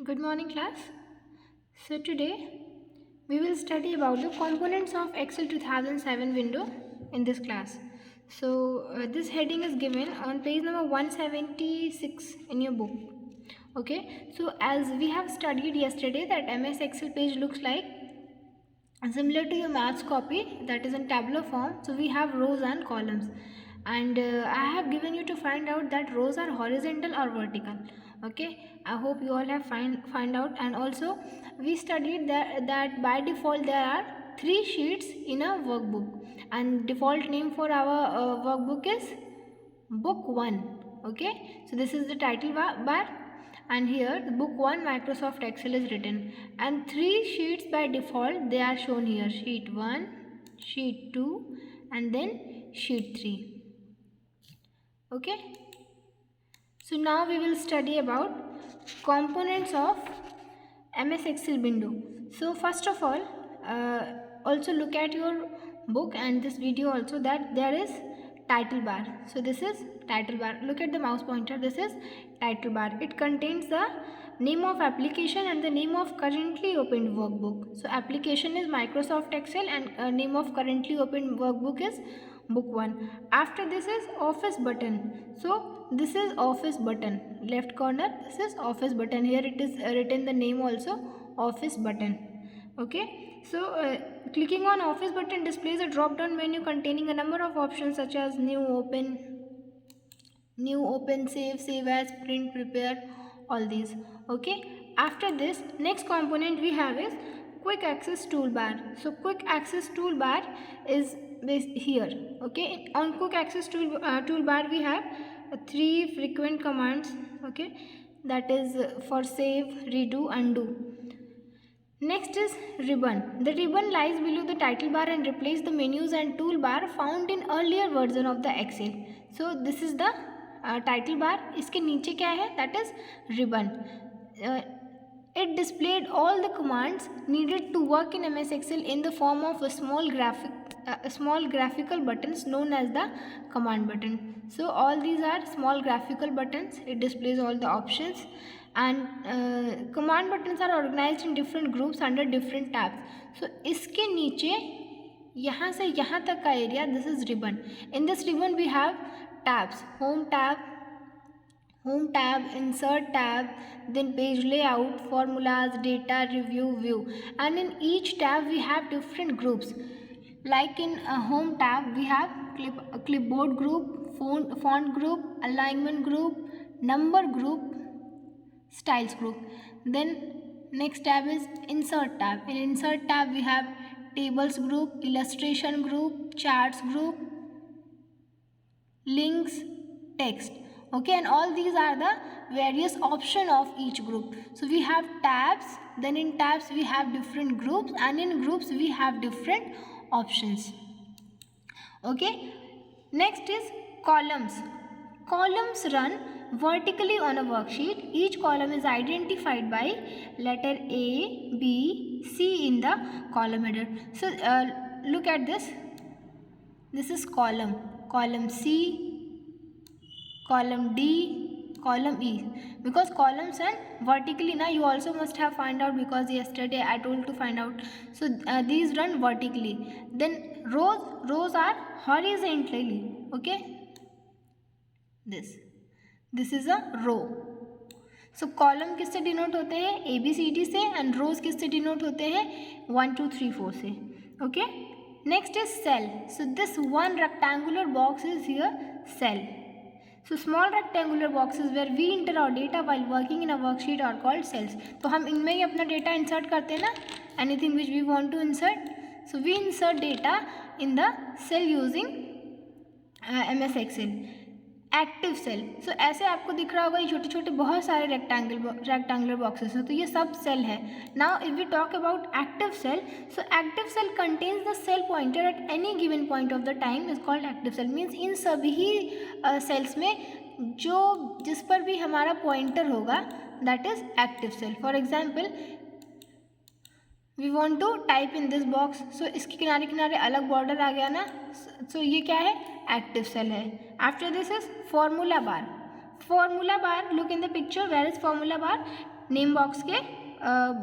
Good morning, class. So today we will study about the components of Excel 2007 window in this class. So this heading is given on page number 176 in your book. Okay, so as we have studied yesterday that MS Excel page looks like similar to your maths copy, that is in tabular form. So we have rows and columns, and I have given you to find out that rows are horizontal or vertical. Okay, I hope you all have find out. And also we studied that by default there are 3 sheets in a workbook, and default name for our workbook is book 1. Okay, so this is the title bar, and here book 1 Microsoft Excel is written, and 3 sheets by default they are shown here: sheet 1, sheet 2, and then sheet 3. Okay, so now we will study about components of MS Excel window. So first of all, also look at your book and this video also, that there is title bar. So this is title bar. Look at the mouse pointer. This is title bar. It contains the name of application and the name of currently opened workbook. So application is Microsoft Excel, and name of currently opened workbook is book 1. After this is office button. So this is office button, left corner. This is office button. Here it is written the name also, office button. Okay, so clicking on office button displays a drop down menu containing a number of options such as new, open, save as, print, prepare, all these. Okay, after this next component we have is quick access toolbar. So quick access toolbar is this here. Okay, on quick access toolbar we have 3 frequent commands. Okay, that is for save, redo, undo. Next is ribbon. The ribbon lies below the title bar and replaces the menus and toolbar found in earlier version of the Excel. So this is the title bar. इसके नीचे क्या है? That is ribbon. It displayed all the commands needed to work in MS Excel in the form of a small graphical buttons known as the command button. So all these are small graphical buttons. It displays all the options, and command buttons are organized in different groups under different tabs. So इसके नीचे यहाँ से यहाँ तक का area, this is ribbon. In this ribbon we have tabs: home tab, insert tab, then page layout, formulas, data, review, view, and in each tab we have different groups. Like in a home tab we have clipboard group, font group, alignment group, number group, styles group. Then next tab is insert tab. In insert tab we have tables group, illustration group, charts group, links, text. Okay, and all these are the various option of each group. So we have tabs, then in tabs we have different groups, and in groups we have different options. Okay, next is columns. Columns run vertically on a worksheet. Each column is identified by letter A, B, C in the column header. So look at this. This is column C, column D, column E. Because columns run vertically, now you also must have find out, because yesterday I told to find out. So these run vertically. Then rows are horizontally. Okay, this is a row. So column किससे denote होते हैं? ABCD से, and रोज किससे denote होते हैं? 1 2 3 4 से. Okay, next is cell. So this one rectangular box is here cell. So small rectangular boxes where we enter our data while working in a worksheet are called cells. तो हम इनमें ही अपना data insert करते हैं ना, anything which we want to insert. So we insert data in the cell using MS Excel. Active cell. So ऐसे आपको दिख रहा होगा ये छोटे छोटे बहुत सारे रेक्टेंगुलर बॉक्सेस हैं, तो ये सब सेल है. Now if we talk about active cell, so active cell contains the cell pointer at any given point of the time is called active cell. Means इन सभी सेल्स में जिस पर भी हमारा पॉइंटर होगा that is active cell. For example we want to type in this box. So इसके किनारे किनारे अलग बॉर्डर आ गया ना, सो ये क्या है? एक्टिव सेल है. After this is formula bar. Formula bar, look in the picture. Picture where is formula bar, name box के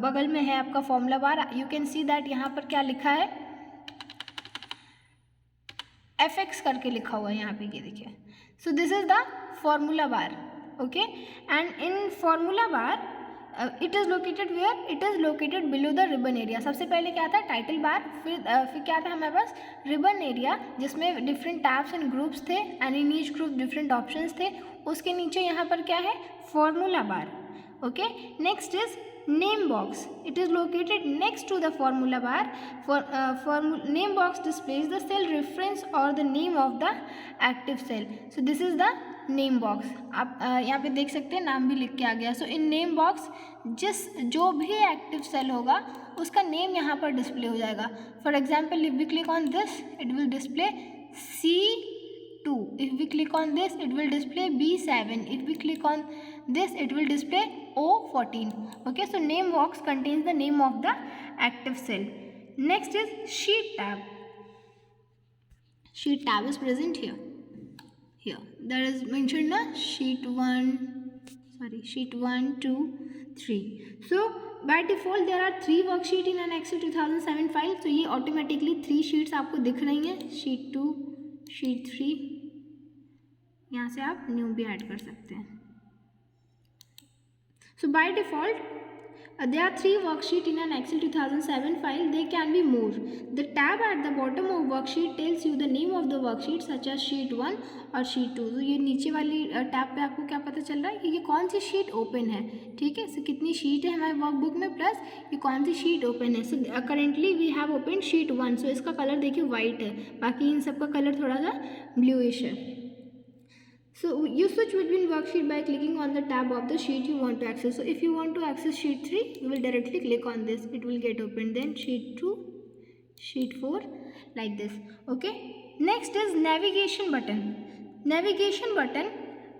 बगल में है आपका formula bar. You can see that यहाँ पर क्या लिखा है, fx करके लिखा हुआ है यहाँ पे, ये देखिए. So this is the formula bar. Okay, and in formula bar it is located where, it is located below the ribbon area. सबसे पहले क्या था, टाइटल बार, फिर क्या था हमारे पास, रिबन एरिया, जिसमें डिफरेंट टैब्स एंड ग्रुप्स थे, and in each group different options थे. उसके नीचे यहाँ पर क्या है, formula bar. Okay, next is name box. It is located next to the formula bar. Name box displays the cell reference or the name of the active cell. So this is the name box. आप यहाँ पे देख सकते हैं नाम भी लिख के आ गया. So in name box जो भी एक्टिव सेल होगा उसका नेम यहाँ पर डिस्प्ले हो जाएगा. For example, if we click on this, it will display C2. If we click on this, it will display B7. If we click on this, it will display O14. Okay, so name box contains the name of the active cell. Next is sheet tab. Sheet tab is present here. Here there is mentioned the sheet 1, sheet 1, 2, 3. So by default there are 3 worksheet in an Excel 2007 file. So ये automatically 3 sheets आपको दिख रही हैं, sheet 2, sheet 3. यहाँ से आप new भी add कर सकते हैं. So by default, there are 3 worksheet in an Excel 2007 file. They can be more. The tab at the bottom of worksheet tells you the name of the worksheet such as sheet 1 और sheet 2. तो ये नीचे वाली tab पे आपको क्या पता चल रहा है कि ये कौन सी शीट ओपन है. ठीक है, सो कितनी शीट है हमारे वर्कबुक में, प्लस ये कौन सी शीट ओपन है. So currently we have open sheet 1. So इसका कलर देखिए वाइट है, बाकी इन सब का कलर थोड़ा सा ब्लूइश है. So you switch between worksheet by clicking on the tab of the sheet you want to access. So if you want to access sheet 3, you will directly click on this. It will get opened. Then sheet 2, sheet 4, like this. Okay. Next is navigation button. Navigation button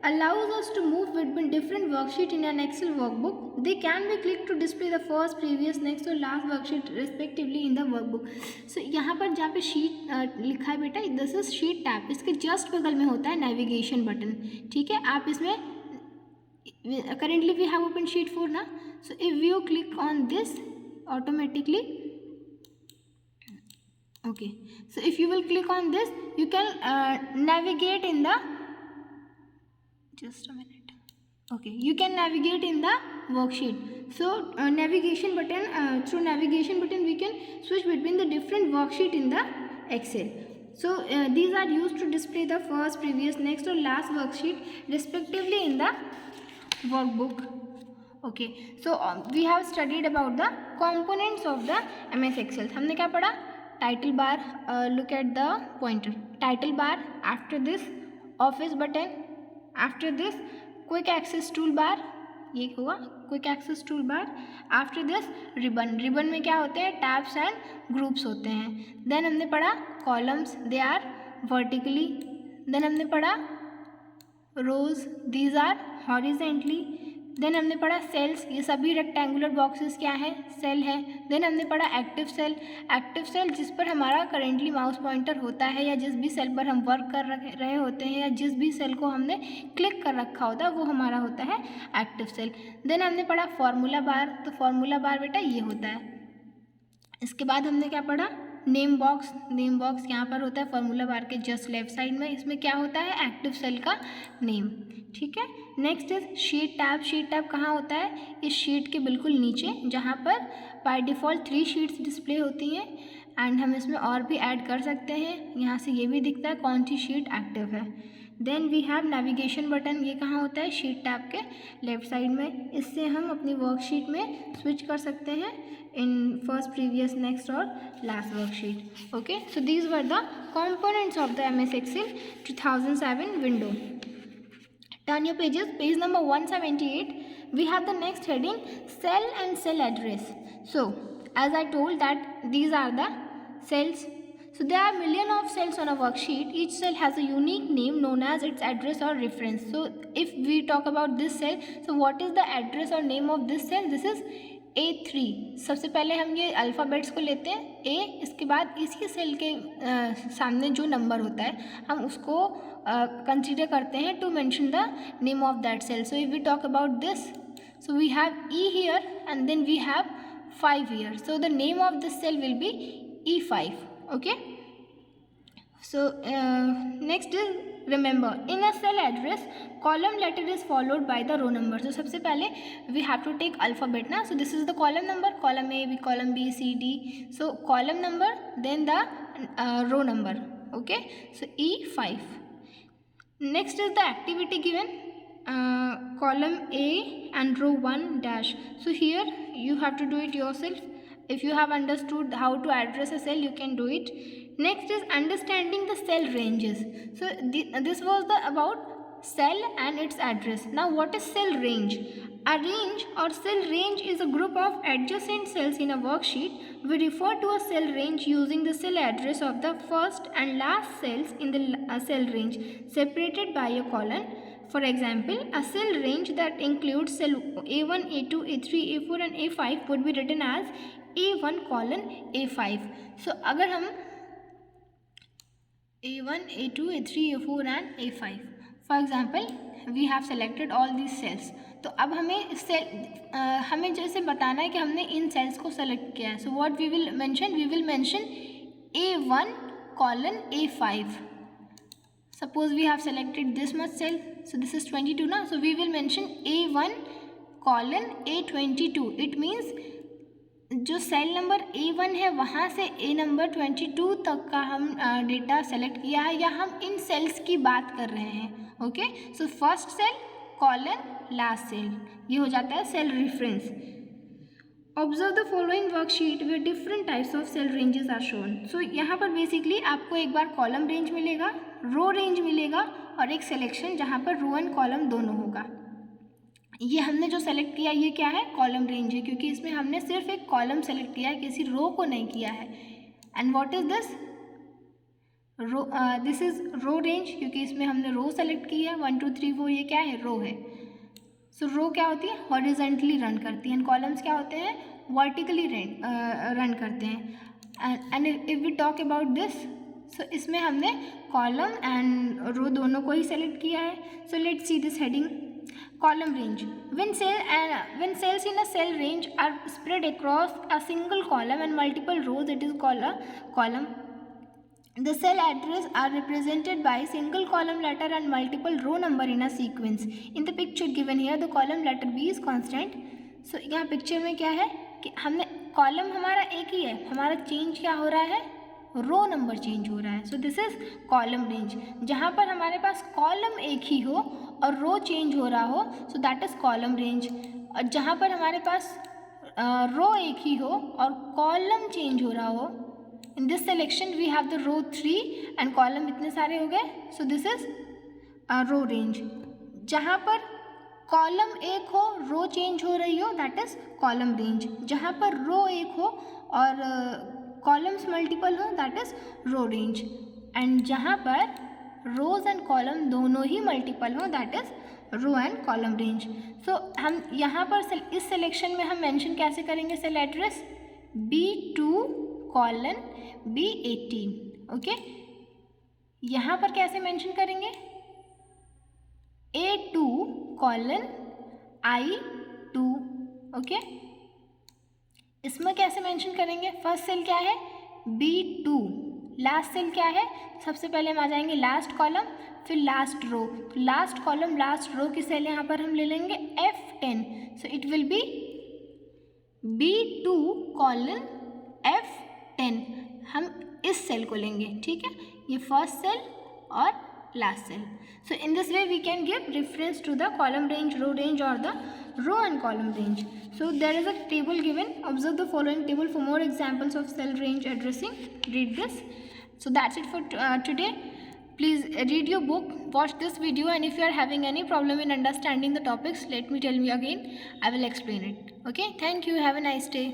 allows us to move between different worksheet in an Excel workbook. They can be clicked to display the first, previous, next और last worksheet respectively in the workbook. So यहाँ पर जहाँ पे sheet लिखा है बेटा, this is sheet tab. इसके just बगल में होता है navigation button. ठीक है, आप इसमें currently we have open sheet 4 ना. So if you click on this automatically, okay. So if you will click on this, you can navigate in the, just a minute. Okay, you can navigate in the worksheet. So navigation button, through navigation button we can switch between the different worksheet in the Excel. So these are used to display the first, previous, next or last worksheet respectively in the workbook. Okay, so we have studied about the components of the MS Excel. हमने क्या पढ़ा? Title bar, look at the pointer. Title bar, after this office button, after this quick access tool bar, ये हुआ quick access tool bar. After this ribbon. Ribbon में क्या होते हैं, tabs and groups होते हैं. देन हमने पढ़ा columns, they are vertically. Then हमने पढ़ा rows, these are horizontally. Then हमने पढ़ा सेल्स, ये सभी रेक्टेंगुलर बॉक्सेस क्या है, सेल है. देन हमने पढ़ा एक्टिव सेल. एक्टिव सेल जिस पर हमारा करेंटली माउस पॉइंटर होता है, या जिस भी सेल पर हम वर्क कर रहे होते हैं, या जिस भी सेल को हमने क्लिक कर रखा होता है, वो हमारा होता है एक्टिव सेल. देन हमने पढ़ा फॉर्मूला बार. तो फॉर्मूला बार बेटा ये होता है. इसके बाद हमने क्या पढ़ा, नेम बॉक्स. नेम बॉक्स यहाँ पर होता है फॉर्मूला बार के जस्ट लेफ्ट साइड में. इसमें क्या होता है, एक्टिव सेल का नेम. ठीक है. Next is sheet tab. Sheet tab कहाँ होता है, इस शीट के बिल्कुल नीचे, जहाँ पर बाय डिफ़ॉल्ट 3 शीट्स डिस्प्ले होती हैं. एंड हम इसमें और भी ऐड कर सकते हैं. यहाँ से ये भी दिखता है कौन सी शीट एक्टिव है. Then we have navigation button. ये कहाँ होता है, शीट टैब के लेफ्ट साइड में. इससे हम अपनी वर्कशीट में स्विच कर सकते हैं इन फर्स्ट, प्रीवियस, नेक्स्ट और last worksheet. Okay, so these were the components of the MS Excel 2007 window. Turn your pages, page number 178. We have the next heading, cell and cell address. So as I told that these are the cells. So there are million of cells on a worksheet. Each cell has a unique name known as its address or reference. So if we talk about this cell, so what is the address or name of this cell? This is A3, सबसे पहले हम ये alphabets को लेते हैं A, इसके बाद इसी सेल के सामने जो नंबर होता है हम उसको कंसिडर करते हैं to mention the name of that cell. So if we talk about this, so we have E here and then we have 5 here. So the name of this cell will be E5. Okay. So next is, remember, in a cell address column letter is followed by the row number. So सबसे पहले we have to take alphabet ना. So this is the column number, column A, B, column B, C, D. So column number, then the row number. Okay. So E5. Next is the activity given. Column A and row 1 dash. So here you have to do it yourself. If you have understood how to address a cell, you can do it. Next is understanding the cell ranges. So this was the about cell and its address. Now what is cell range? A range or cell range is a group of adjacent cells in a worksheet. We refer to a cell range using the cell address of the first and last cells in the cell range separated by a colon. For example, a cell range that includes cell A1, A2, A3, A4 and A5 would be written as A1 colon A5. So अगर हम A1, A2, A3, A4 and A5, for example, we have selected all these cells. तो अब हमें जैसे बताना है कि हमने इन सेल्स को सेलेक्ट किया है. So what we will mention A1 colon A5. Suppose we have selected this much cell, so this is 22 now, so we will mention A1 colon A22. It means जो सेल नंबर A1 है वहाँ से A number 22 तक का हम data select किया है या हम इन सेल्स की बात कर रहे हैं. Okay. So first cell colon last cell, ये हो जाता है cell reference. Observe the following worksheet where different types of cell ranges are shown. So यहाँ पर बेसिकली आपको एक बार कॉलम रेंज मिलेगा, रो रेंज मिलेगा और एक सिलेक्शन जहाँ पर रो एंड कॉलम दोनों होगा. ये हमने जो सेलेक्ट किया ये क्या है? कॉलम रेंज है, क्योंकि इसमें हमने सिर्फ एक कॉलम सेलेक्ट किया है, किसी रो को नहीं किया है. And what is this? Row. This is row range, क्योंकि इसमें हमने रो सेलेक्ट की है. 1 2 3 4 ये क्या है? रो है. सो रो क्या होती है? हॉरिजॉन्टली रन करती है. एंड कॉलम्स क्या होते हैं? वर्टिकली रन करते हैं. And if we talk about this, so इसमें हमने कॉलम एंड रो दोनों को ही सेलेक्ट किया है. So let's see this heading. Column range. When cells in a cell range are spread across a single column and multiple rows, it is called a column. The cell address are represented by single column letter and multiple row number in a sequence. In the picture given here, the column letter B is constant. So यहाँ picture में क्या है कि हमने column हमारा एक ही है, हमारा चेंज क्या हो रहा है? रो नंबर चेंज हो रहा है. सो दिस इज कॉलम रेंज. जहाँ पर हमारे पास कॉलम एक ही हो और रो चेंज हो रहा हो, so that is column range. और जहाँ पर हमारे पास रो एक ही हो और कॉलम चेंज हो रहा हो, in this selection we have the row 3 and column इतने सारे हो गए. So this is row range. जहाँ पर कॉलम एक हो, रो चेंज हो रही हो, दैट इज कॉलम रेंज. जहाँ पर रो एक हो और कॉलम्स मल्टीपल हो, that is row range. And जहाँ पर रोज एंड कॉलम दोनों ही मल्टीपल हो, that is row and column range. So हम यहाँ पर इस सिलेक्शन में हम मेंशन कैसे करेंगे cell address? B2 colon B18. Okay. यहाँ पर कैसे मेंशन करेंगे? A2 colon I2. ओके. इसमें कैसे मेंशन करेंगे? फर्स्ट सेल क्या है? B2. लास्ट सेल क्या है? सबसे पहले हम आ जाएंगे लास्ट कॉलम, फिर last row. Last column last row की सेल यहाँ पर हम ले लेंगे F10. So it will be B2 colon F10. हम इस सेल को लेंगे. ठीक है, ये फर्स्ट सेल और last cell. So in this way we can give reference to the column range, row range or the row and column range. So there is a table given. Observe the following table for more examples of cell range addressing. Read this. So that's it for today. Please read your book, watch this video, and if you are having any problem in understanding the topics, let me tell me again. I will explain it. Okay, thank you. Have a nice day.